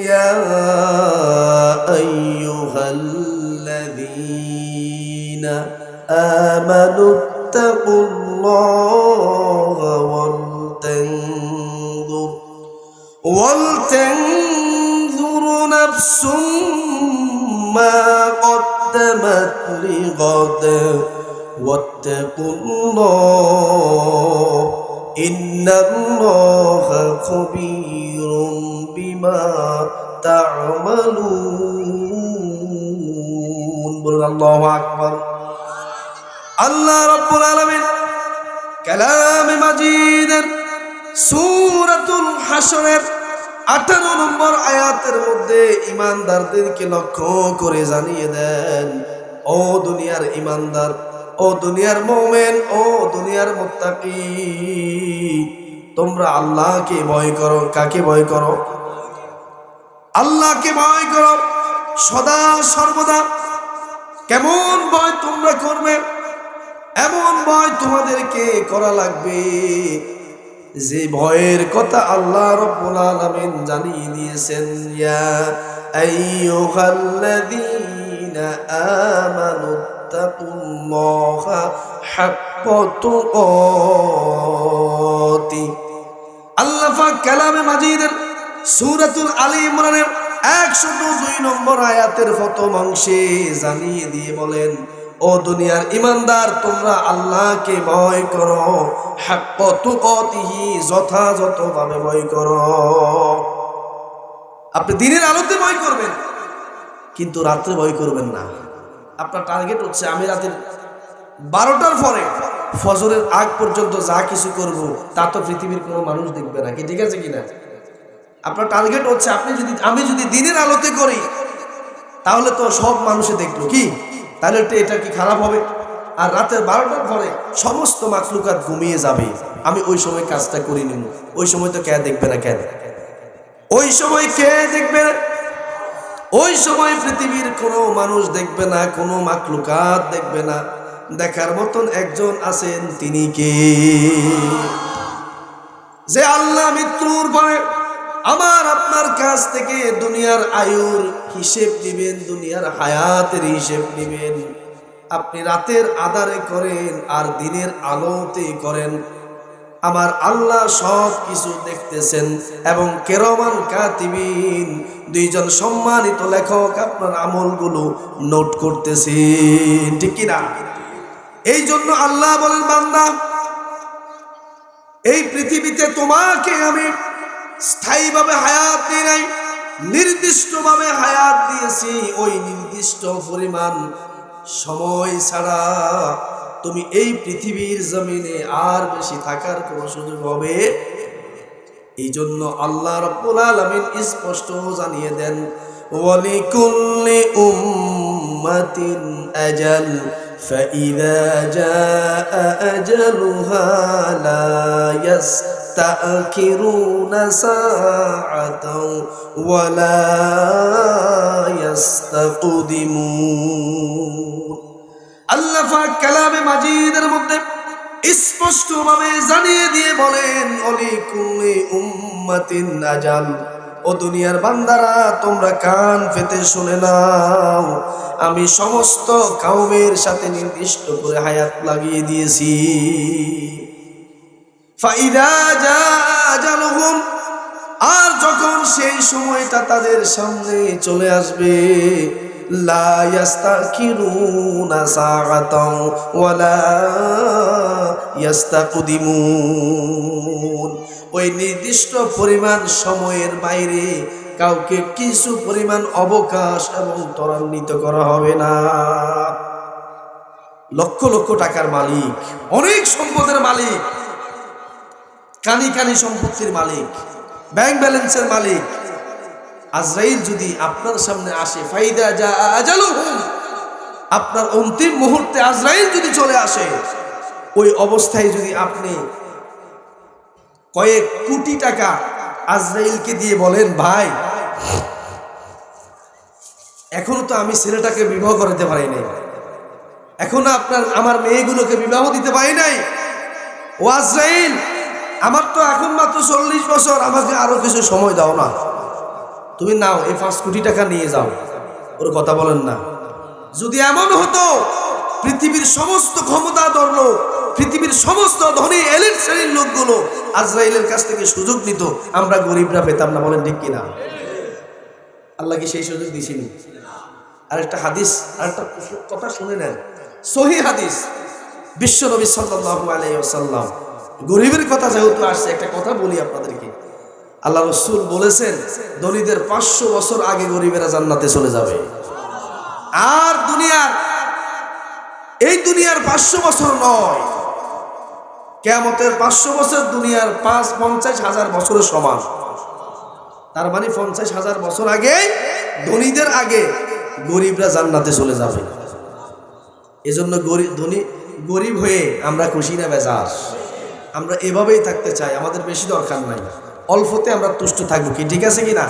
ইয়া আইয়ুহাল্লাযীনা আমানু তাকুল্লাহা ولتنظر نفس ما قدمت لغد واتقوا الله إن الله خبير بما تعملون الله أكبر الله رب العالمين كلام مجيد সূরাতুল হাশরের 18 নম্বর আয়াতের মধ্যে ঈমানদারদেরকে লক্ষ্য করে জানিয়ে দেন, ও দুনিয়ার ঈমানদার, ও দুনিয়ার মুমিন, ও দুনিয়ার মুত্তাকি, তোমরা আল্লাহকে ভয় করো। কাকে ভয় করো? আল্লাহকে ভয় করো সদা সর্বদা। কেমন ভয় তোমরা করবে? এমন ভয় তোমাদেরকে করা লাগবে যে ভয়ের কথা আল্লাহ রাব্বুল আলামিন জানিয়ে দিয়েছেন। ইয়া আইয়ুহাল্লাযীনা আমানুত্তাকুল্লাহা হাক্কা তুকাতি। আল্লাহ পাক কালামে মাজিদের সূরাতুল আলী ইমরানের 102 নম্বর আয়াতের প্রথম অংশে জানিয়ে দিয়ে বলেন, ও দুনিয়ার ঈমানদার, তোমরা আল্লাহকে ভয় করো, হাক্কা তুকাতিহি, যথাযথভাবে ভয় করো। আপনি দিনের আলোতে ভয় করবেন, কিন্তু রাত্রে ভয় করবেন না। আপনার টার্গেট হচ্ছে আমি রাতের 12টার পরে ফজরের আগ পর্যন্ত যা কিছু করব তা তো পৃথিবীর কোনো মানুষ দেখবে না, কি ঠিক আছে কিনা? আপনার টার্গেট হচ্ছে আমি যদি দিনের আলোতে করি তাহলে তো সব মানুষে দেখলো, কি তাহলে এটা কি খারাপ হবে? আর রাতের 12টার পরে সমস্ত মাখলুকাত ঘুমিয়ে যাবে, আমি ওই সময় কাজটা করি নিব। ওই সময় তো কে দেখবে না? কেন ওই সময় কে দেখবে? ওই সময় পৃথিবীর কোনো মানুষ দেখবে না, কোনো মাখলুকাত দেখবে না। দেখার মতন একজন আছেন, তিনি কে? যে আল্লাহ মৃত্যুর পরে আমার আপনার কাছ থেকে দুনিয়ার আয়ুর হিসেব নেবেন, দুনিয়ার হায়াতের হিসেব নেবেন। আপনি রাতের আধারে করেন আর দিনের আলোতে করেন, আমার আল্লাহ সব কিছু দেখতেছেন। এবং কিরামান কাতিবিন, দুইজন সম্মানিত লেখক আপনার আমলগুলো নোট করতেছেন, ঠিক কি না? এই জন্য আল্লাহ বলেন, বান্দা, এই পৃথিবীতে তোমাকে আমি স্থায়ীভাবে হায়াত দিই নাই, নির্দিষ্টভাবে হায়াত দিয়েছি। ওই নির্দিষ্ট পরিমাণ সময় ছাড়া তুমি এই পৃথিবীর জমিনে আর বেশি থাকার কোনো সুযোগ হবে। এই জন্য আল্লাহ রাব্বুল আলামিন স্পষ্ট জানিয়ে দেন, ওয়ালিকুল্লি উম্মাতিন আজাল ফাইযা জাআ আজালুহা লা ইয়াস্তাখিরুনা সাআতাও ওয়া লা ইয়াস্তাকদিমুন। আল্লাহ পাক কালামে মাজিদের মধ্যে স্পষ্টভাবে জানিয়ে দিয়ে বলেন, ওয়ালিকুল্লি উম্মাতিন আজাল, ও দুনিয়ার বান্দারা, তোমরা কান পেতে শুনে নাও, আমি সমস্ত কওমের সাথে নির্দিষ্ট করে হায়াত লাগিয়ে দিয়েছি। ফাইদা জাআ আজালুহুম, আর যখন সেই সময়টা তাদের সামনে চলে আসবে, লা ইয়াস্তাখিরুনা সাআতাও ওয়া লা ইয়াস্তাকদিমুন, ওই নির্দিষ্ট পরিমাণ সময়ের বাইরে কাউকে কিছু পরিমাণ অবকাশ এবং ত্বরান্বিত করা হবে না। লক্ষ লক্ষ টাকার মালিক, অনেক সম্পদের মালিক, কানি কানি সম্পত্তির মালিক, ব্যাংক ব্যালেন্সের মালিক, আজরাইল যদি আপনার সামনে আসে, ফাইদা জাআ আজালুহুম, আপনার অন্তিম মুহূর্তে আজরাইল যদি চলে আসে, ওই অবস্থায় যদি আপনি কয়েক কোটি টাকা আজরাইলকে দিয়ে বলেন, ভাই এখনো তো আমি ছেলেটাকে বিবাহ করাতে পারি নাই, এখনো আমার মেয়েগুলোকে বিবাহ দিতে পারি নাই, ও আজরাইল, আমার তো এখন মাত্র 40 বছর, আমাকে আরো কিছু সময় দাও না। তুমি নাও এই 5 কোটি টাকা নিয়ে যাও, ওর কথা বলেন না। যদি এমন হতো পৃথিবীর সমস্ত ক্ষমতাধর লোক, পৃথিবীর সমস্ত ধনী এলিট শ্রেণীর লোকগুলো আজরাইলের কাছ থেকে সুযোগ নিত, আমরা গরিবরা পেতাম না, বলেন ঠিক কিনা? আল্লাহ কি সেই সুযোগ দিছেনি? আরেকটা হাদিস, আরেকটা কথা শুনে নেন, সহিহ হাদিস। বিশ্ব নবী সাল্লাল্লাহু আলাইহি ওয়াসাল্লাম গরিবের কথা যেহেতু আসছে, একটা কথা বলি আপনাদেরকে। আল্লাহ রাসূল বলেছেন ধনীদের 500 বছর আগে গরিবেরা জান্নাতে চলে যাবে। আর এই দুনিয়ার 500 বছর নয়, কিয়ামতের 500 বছর দুনিয়ার 50,000 বছরের সমান। তার মানে 50,000 বছর আগে, ধনীদের আগে গরিবরা জান্নাতে চলে যাবে। এজন্য গরিব হয়ে আমরা খুশি না বেজার? আমরা এভাবেই থাকতে চাই, আমাদের বেশি দরকার নাই, অল্পতে আমরা তুষ্ট থাকবো। কি ঠিক আছে কিনা?